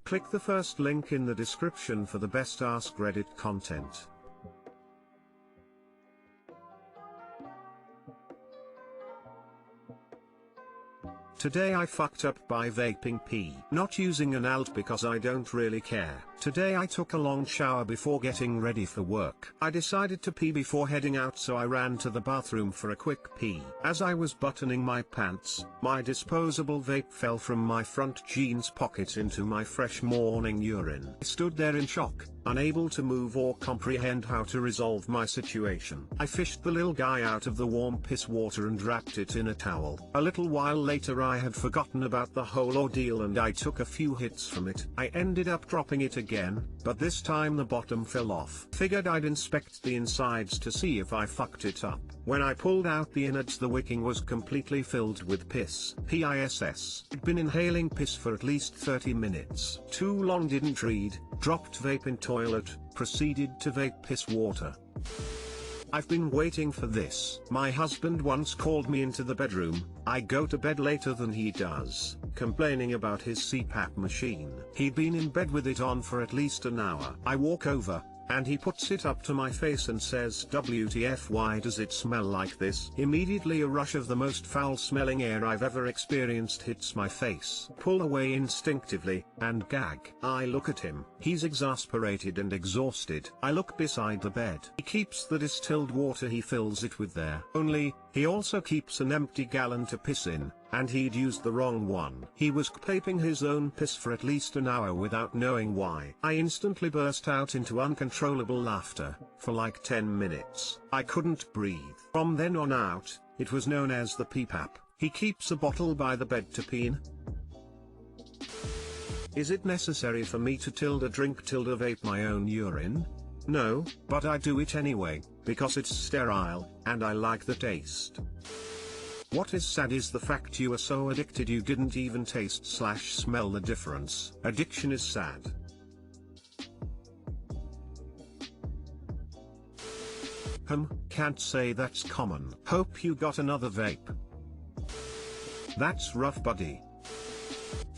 Click the first link in the description for the best Ask Reddit content. Today I fucked up by vaping pee. Not using an alt because I don't really care. Today I took a long shower before getting ready for work. I decided to pee before heading out, so I ran to the bathroom for a quick pee. As I was buttoning my pants, my disposable vape fell from my front jeans pocket into my fresh morning urine. I stood there in shock, unable to move or comprehend how to resolve my situation. I fished the little guy out of the warm piss water and wrapped it in a towel. A little while later I had forgotten about the whole ordeal and I took a few hits from it. I ended up dropping it again, but this time the bottom fell off. Figured I'd inspect the insides to see if I fucked it up. When I pulled out the innards, the wicking was completely filled with piss. PISS. I'd been inhaling piss for at least 30 minutes. Too long, didn't read, dropped vape in toilet, proceeded to vape piss water. I've been waiting for this. My husband once called me into the bedroom. I go to bed later than he does, complaining about his CPAP machine. He'd been in bed with it on for at least an hour. I walk over, and he puts it up to my face and says, "WTF, why does it smell like this?" Immediately a rush of the most foul-smelling air I've ever experienced hits my face. Pull away instinctively, and gag. I look at him. He's exasperated and exhausted. I look beside the bed. He keeps the distilled water he fills it with there. Only, he also keeps an empty gallon to piss in, and he'd used the wrong one. He was paping his own piss for at least an hour without knowing why. I instantly burst out into uncontrollable laughter. For like 10 minutes, I couldn't breathe. From then on out, it was known as the PPAP. He keeps a bottle by the bed to pee in. Is it necessary for me to vape my own urine? No, but I do it anyway, because it's sterile, and I like the taste. What is sad is the fact you are so addicted you didn't even taste/smell the difference. Addiction is sad. Can't say that's common. Hope you got another vape. That's rough, buddy.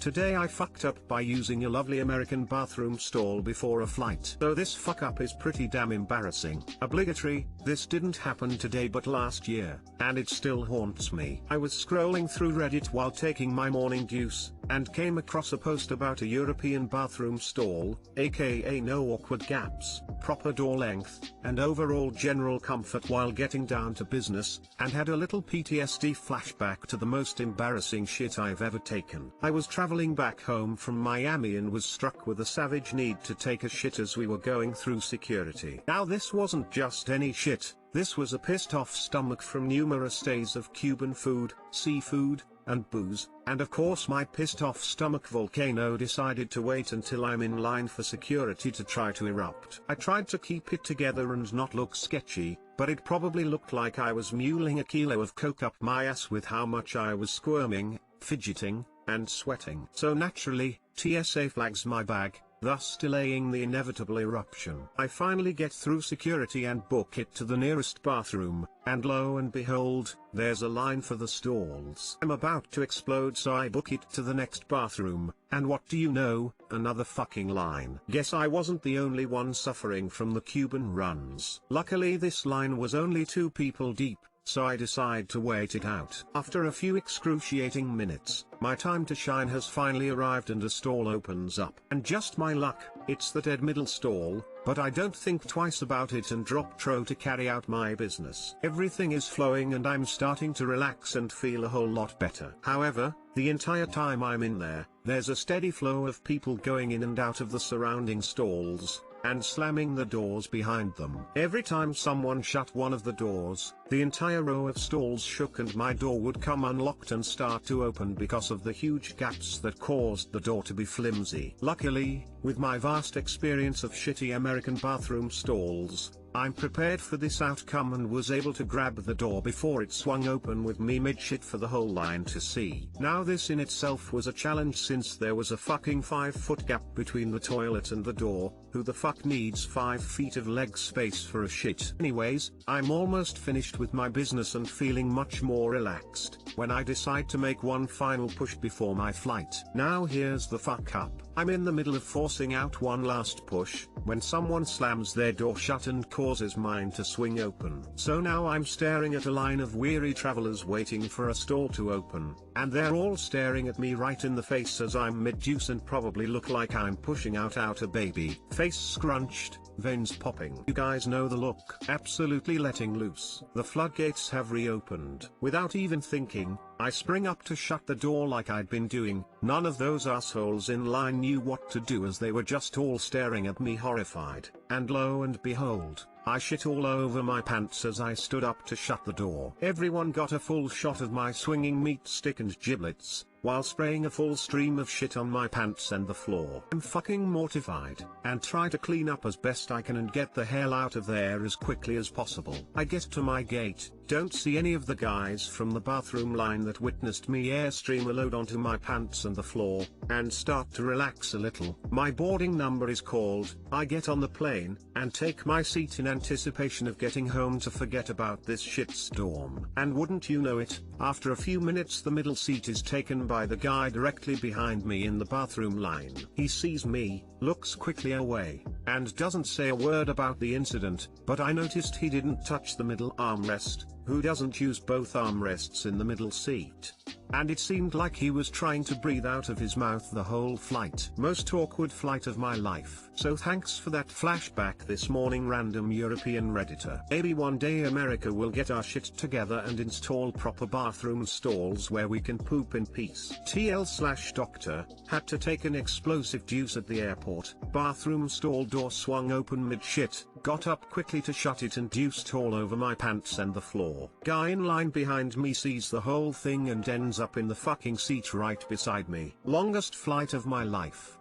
Today I fucked up by using a lovely American bathroom stall before a flight. Though this fuck up is pretty damn embarrassing. Obligatory, this didn't happen today but last year, and it still haunts me. I was scrolling through Reddit while taking my morning juice, and came across a post about a European bathroom stall, aka no awkward gaps, proper door length, and overall general comfort while getting down to business, and had a little PTSD flashback to the most embarrassing shit I've ever taken. I was traveling back home from Miami and was struck with a savage need to take a shit as we were going through security. Now this wasn't just any shit, this was a pissed off stomach from numerous days of Cuban food, seafood, and booze, and of course my pissed off stomach volcano decided to wait until I'm in line for security to try to erupt. I tried to keep it together and not look sketchy, but it probably looked like I was muling a kilo of coke up my ass with how much I was squirming, fidgeting, and sweating. So naturally, TSA flags my bag, thus delaying the inevitable eruption. I finally get through security and book it to the nearest bathroom, and lo and behold, there's a line for the stalls. I'm about to explode, so I book it to the next bathroom, and what do you know, another fucking line. Guess I wasn't the only one suffering from the Cuban runs. Luckily this line was only 2 people deep, so I decide to wait it out. After a few excruciating minutes, my time to shine has finally arrived and a stall opens up. And just my luck, it's the dead middle stall, but I don't think twice about it and drop tro to carry out my business. Everything is flowing and I'm starting to relax and feel a whole lot better. However, the entire time I'm in there, there's a steady flow of people going in and out of the surrounding stalls, and slamming the doors behind them. Every time someone shut one of the doors, the entire row of stalls shook and my door would come unlocked and start to open because of the huge gaps that caused the door to be flimsy. Luckily, with my vast experience of shitty American bathroom stalls, I'm prepared for this outcome and was able to grab the door before it swung open with me mid-shit for the whole line to see. Now this in itself was a challenge since there was a fucking 5-foot gap between the toilet and the door. Who the fuck needs 5 feet of leg space for a shit? Anyways, I'm almost finished with my business and feeling much more relaxed, when I decide to make one final push before my flight. Now here's the fuck up. I'm in the middle of forcing out one last push, when someone slams their door shut and causes mine to swing open. So now I'm staring at a line of weary travelers waiting for a stall to open, and they're all staring at me right in the face as I'm mid-juice and probably look like I'm pushing out a baby. Face scrunched, veins popping. You guys know the look. Absolutely letting loose. The floodgates have reopened. Without even thinking, I spring up to shut the door like I'd been doing. None of those assholes in line knew what to do as they were just all staring at me horrified. And lo and behold, I shit all over my pants as I stood up to shut the door. Everyone got a full shot of my swinging meat stick and giblets, while spraying a full stream of shit on my pants and the floor. I'm fucking mortified, and try to clean up as best I can and get the hell out of there as quickly as possible. I get to my gate, don't see any of the guys from the bathroom line that witnessed me airstream a load onto my pants and the floor, and start to relax a little. My boarding number is called, I get on the plane, and take my seat in anticipation of getting home to forget about this shitstorm. And wouldn't you know it, after a few minutes the middle seat is taken by the guy directly behind me in the bathroom line. He sees me, looks quickly away, and doesn't say a word about the incident, but I noticed he didn't touch the middle armrest. Who doesn't use both armrests in the middle seat? And it seemed like he was trying to breathe out of his mouth the whole flight. Most awkward flight of my life. So thanks for that flashback this morning, random European Redditor. Maybe one day America will get our shit together and install proper bathroom stalls where we can poop in peace. TL/doctor, had to take an explosive deuce at the airport. Bathroom stall door swung open mid-shit, got up quickly to shut it and deuced all over my pants and the floor. Guy in line behind me sees the whole thing and ends up in the fucking seat right beside me. Longest flight of my life.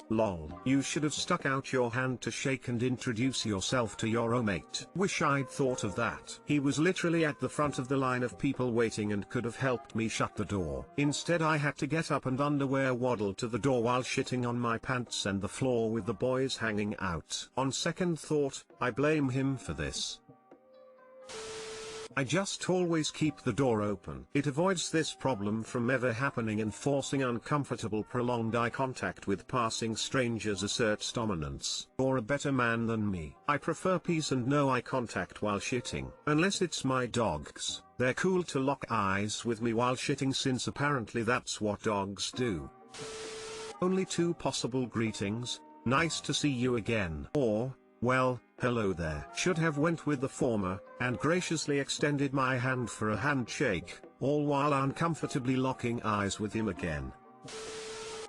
Lol. You should have stuck out your hand to shake and introduce yourself to your roommate. Wish I'd thought of that. He was literally at the front of the line of people waiting and could have helped me shut the door. Instead I had to get up and underwear waddle to the door while shitting on my pants and the floor with the boys hanging out. On second thought, I blame him for this. I just always keep the door open. It avoids this problem from ever happening, and forcing uncomfortable prolonged eye contact with passing strangers asserts dominance. Or a better man than me. I prefer peace and no eye contact while shitting. Unless it's my dogs. They're cool to lock eyes with me while shitting, since apparently that's what dogs do. Only two possible greetings: nice to see you again, or, well, hello there. Should have went with the former, and graciously extended my hand for a handshake, all while uncomfortably locking eyes with him again.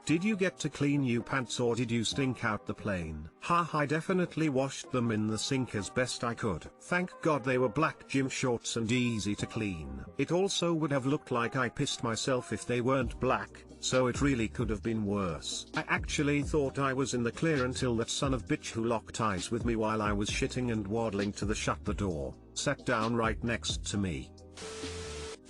Did you get to clean new pants or did you stink out the plane? I definitely washed them in the sink as best I could. Thank God they were black gym shorts and easy to clean. It also would have looked like I pissed myself if they weren't black, so it really could have been worse. I actually thought I was in the clear until that son of bitch who locked eyes with me while I was shitting and waddling to the shut the door, sat down right next to me.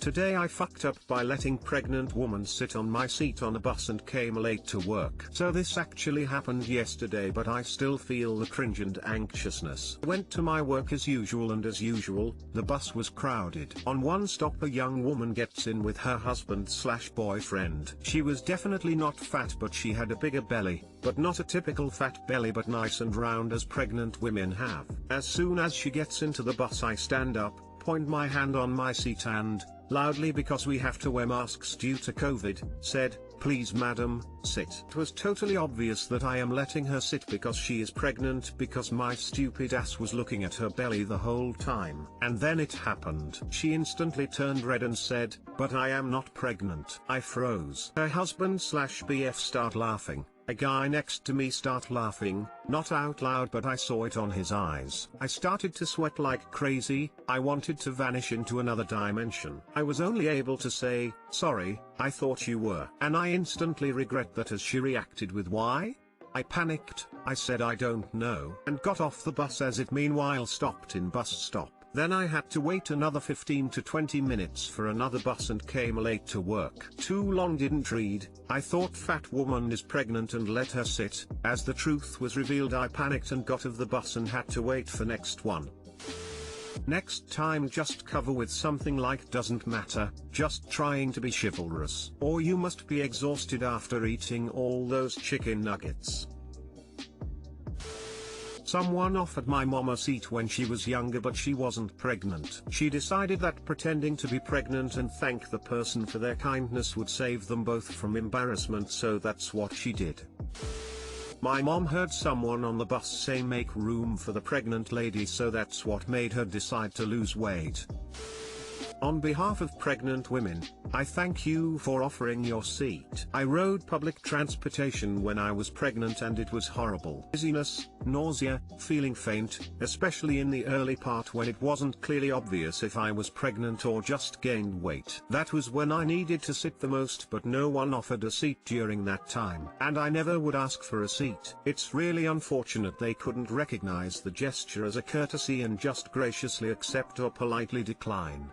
Today I fucked up by letting pregnant woman sit on my seat on a bus and came late to work. So this actually happened yesterday, but I still feel the cringe and anxiousness. Went to my work as usual, and as usual, the bus was crowded. On one stop a young woman gets in with her husband/boyfriend. She was definitely not fat, but she had a bigger belly, but not a typical fat belly, but nice and round as pregnant women have. As soon as she gets into the bus I stand up, point my hand on my seat and, loudly because we have to wear masks due to COVID, said, "Please madam, sit." It was totally obvious that I am letting her sit because she is pregnant, because my stupid ass was looking at her belly the whole time. And then it happened. She instantly turned red and said, "But I am not pregnant." I froze. Her husband/BF start laughing. A guy next to me start laughing, not out loud, but I saw it on his eyes. I started to sweat like crazy. I wanted to vanish into another dimension. I was only able to say, "Sorry, I thought you were." And I instantly regret that, as she reacted with, "Why?" I panicked. I said I don't know, and got off the bus as it meanwhile stopped in bus stop. Then I had to wait another 15 to 20 minutes for another bus and came late to work. Too long didn't read. I thought fat woman is pregnant and let her sit. As the truth was revealed I panicked and got off the bus and had to wait for next one. Next time just cover with something like doesn't matter, just trying to be chivalrous. Or you must be exhausted after eating all those chicken nuggets. Someone offered my mom a seat when she was younger but she wasn't pregnant. She decided that pretending to be pregnant and thank the person for their kindness would save them both from embarrassment, so that's what she did. My mom heard someone on the bus say make room for the pregnant lady, so that's what made her decide to lose weight. On behalf of pregnant women, I thank you for offering your seat. I rode public transportation when I was pregnant and it was horrible. Dizziness, nausea, feeling faint, especially in the early part when it wasn't clearly obvious if I was pregnant or just gained weight. That was when I needed to sit the most, but no one offered a seat during that time. And I never would ask for a seat. It's really unfortunate they couldn't recognize the gesture as a courtesy and just graciously accept or politely decline.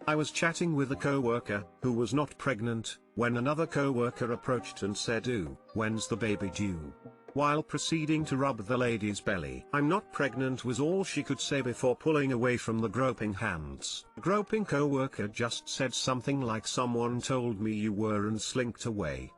I was chatting with a co-worker, who was not pregnant, when another co-worker approached and said, "Ooh, when's the baby due?" while proceeding to rub the lady's belly. "I'm not pregnant," was all she could say before pulling away from the groping hands. Groping co-worker just said something like, "Someone told me you were," and slinked away.